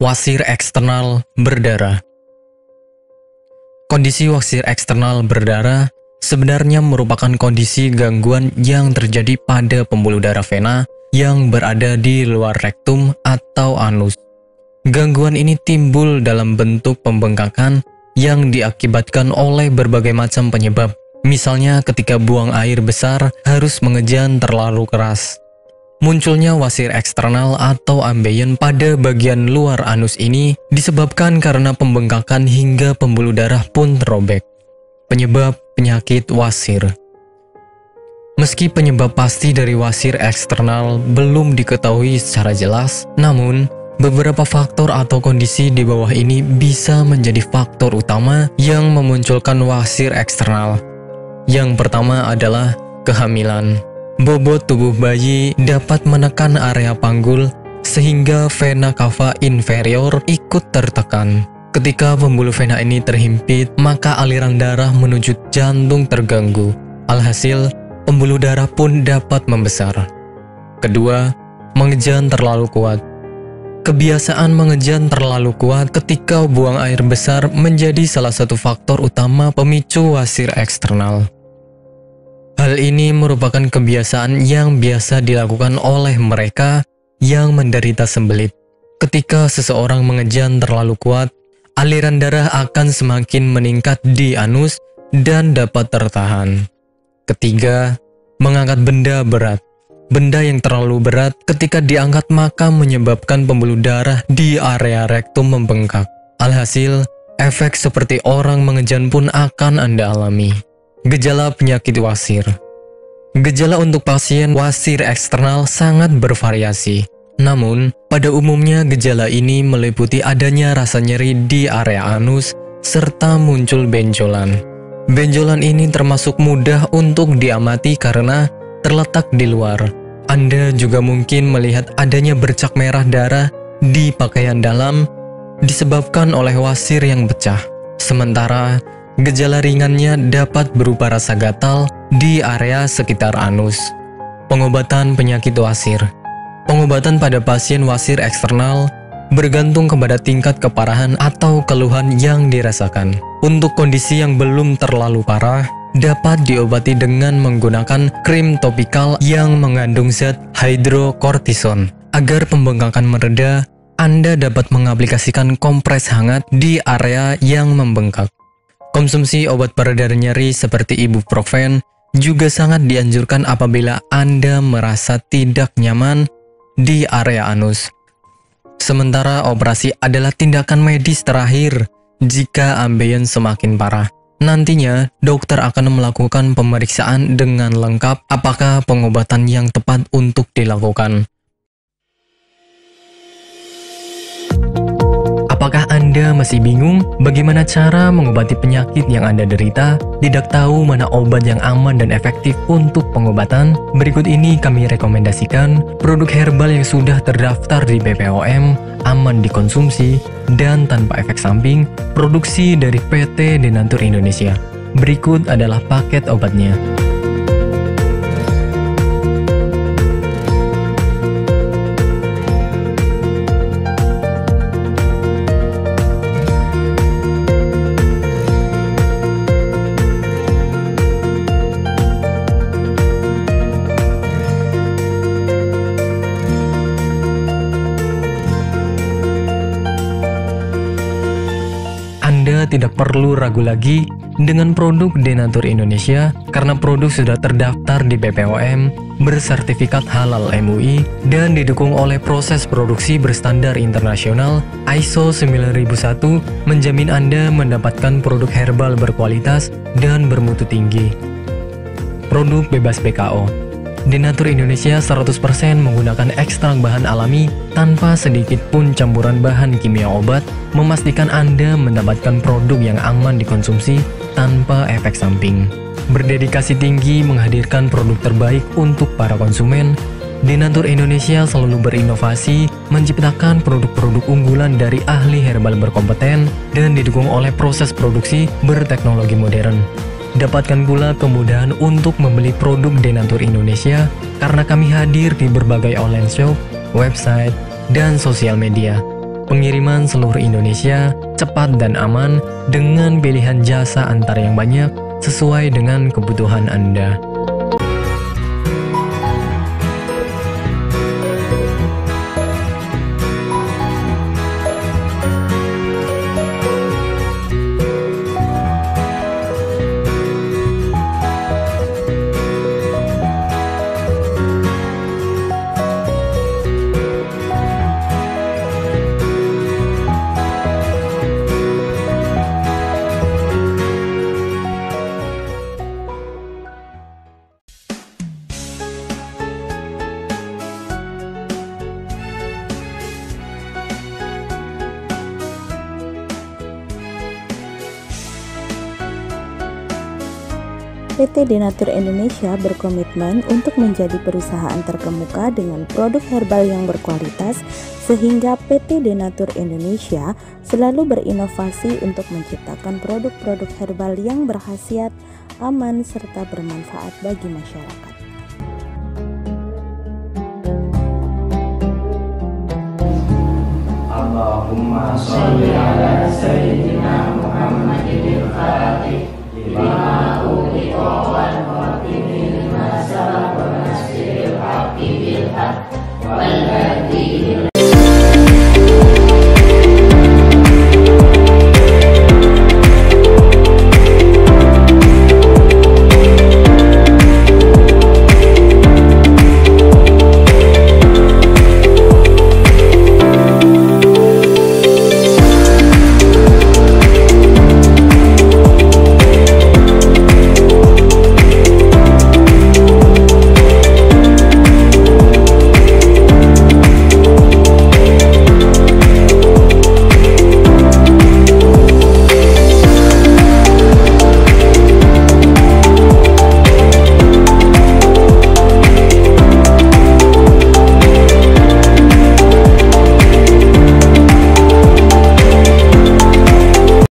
Wasir eksternal berdarah. Kondisi wasir eksternal berdarah sebenarnya merupakan kondisi gangguan yang terjadi pada pembuluh darah vena yang berada di luar rektum atau anus. Gangguan ini timbul dalam bentuk pembengkakan yang diakibatkan oleh berbagai macam penyebab. Misalnya ketika buang air besar harus mengejan terlalu keras. Munculnya wasir eksternal atau ambeien pada bagian luar anus ini disebabkan karena pembengkakan hingga pembuluh darah pun terobek. Penyebab penyakit wasir. Meski penyebab pasti dari wasir eksternal belum diketahui secara jelas, namun beberapa faktor atau kondisi di bawah ini bisa menjadi faktor utama yang memunculkan wasir eksternal. Yang pertama adalah kehamilan. Bobot tubuh bayi dapat menekan area panggul sehingga vena cava inferior ikut tertekan. Ketika pembuluh vena ini terhimpit, maka aliran darah menuju jantung terganggu. Alhasil, pembuluh darah pun dapat membesar. Kedua, mengejan terlalu kuat. Kebiasaan mengejan terlalu kuat ketika buang air besar menjadi salah satu faktor utama pemicu wasir eksternal. Hal ini merupakan kebiasaan yang biasa dilakukan oleh mereka yang menderita sembelit. Ketika seseorang mengejan terlalu kuat, aliran darah akan semakin meningkat di anus dan dapat tertahan. Ketiga, mengangkat benda berat. Benda yang terlalu berat ketika diangkat maka menyebabkan pembuluh darah di area rektum membengkak. Alhasil, efek seperti orang mengejan pun akan Anda alami. Gejala penyakit wasir. Gejala untuk pasien wasir eksternal sangat bervariasi. Namun, pada umumnya gejala ini meliputi adanya rasa nyeri di area anus serta muncul benjolan. Benjolan ini termasuk mudah untuk diamati karena terletak di luar. Anda juga mungkin melihat adanya bercak merah darah di pakaian dalam disebabkan oleh wasir yang pecah. Sementara, gejala ringannya dapat berupa rasa gatal di area sekitar anus. Pengobatan penyakit wasir. Pengobatan pada pasien wasir eksternal bergantung kepada tingkat keparahan atau keluhan yang dirasakan. Untuk kondisi yang belum terlalu parah, dapat diobati dengan menggunakan krim topikal yang mengandung zat hidrokortison. Agar pembengkakan mereda, Anda dapat mengaplikasikan kompres hangat di area yang membengkak. Konsumsi obat pereda nyeri seperti ibuprofen juga sangat dianjurkan apabila Anda merasa tidak nyaman di area anus. Sementara operasi adalah tindakan medis terakhir jika ambeien semakin parah. Nantinya, dokter akan melakukan pemeriksaan dengan lengkap apakah pengobatan yang tepat untuk dilakukan. Apakah Anda masih bingung bagaimana cara mengobati penyakit yang Anda derita? Tidak tahu mana obat yang aman dan efektif untuk pengobatan? Berikut ini kami rekomendasikan produk herbal yang sudah terdaftar di BPOM, aman dikonsumsi, dan tanpa efek samping, produksi dari PT Denatur Indonesia. Berikut adalah paket obatnya. Anda tidak perlu ragu lagi dengan produk Denatur Indonesia karena produk sudah terdaftar di BPOM, bersertifikat halal MUI, dan didukung oleh proses produksi berstandar internasional ISO 9001 menjamin Anda mendapatkan produk herbal berkualitas dan bermutu tinggi. Produk bebas BKO. Denatur Indonesia 100% menggunakan ekstrak bahan alami tanpa sedikit pun campuran bahan kimia obat, memastikan Anda mendapatkan produk yang aman dikonsumsi tanpa efek samping. Berdedikasi tinggi menghadirkan produk terbaik untuk para konsumen, Denatur Indonesia selalu berinovasi, menciptakan produk-produk unggulan dari ahli herbal berkompeten dan didukung oleh proses produksi berteknologi modern. Dapatkan pula kemudahan untuk membeli produk Denatur Indonesia karena kami hadir di berbagai online shop, website, dan sosial media. Pengiriman seluruh Indonesia cepat dan aman dengan pilihan jasa antar yang banyak sesuai dengan kebutuhan Anda. PT Denatur Indonesia berkomitmen untuk menjadi perusahaan terkemuka dengan produk herbal yang berkualitas, sehingga PT Denatur Indonesia selalu berinovasi untuk menciptakan produk-produk herbal yang berkhasiat, aman, serta bermanfaat bagi masyarakat. Allahumma sholli ala sayyidina Muhammadil Fatih lima ughliqa wal khatimi lima sabaqa nasril haqqi bil haqq wal hadi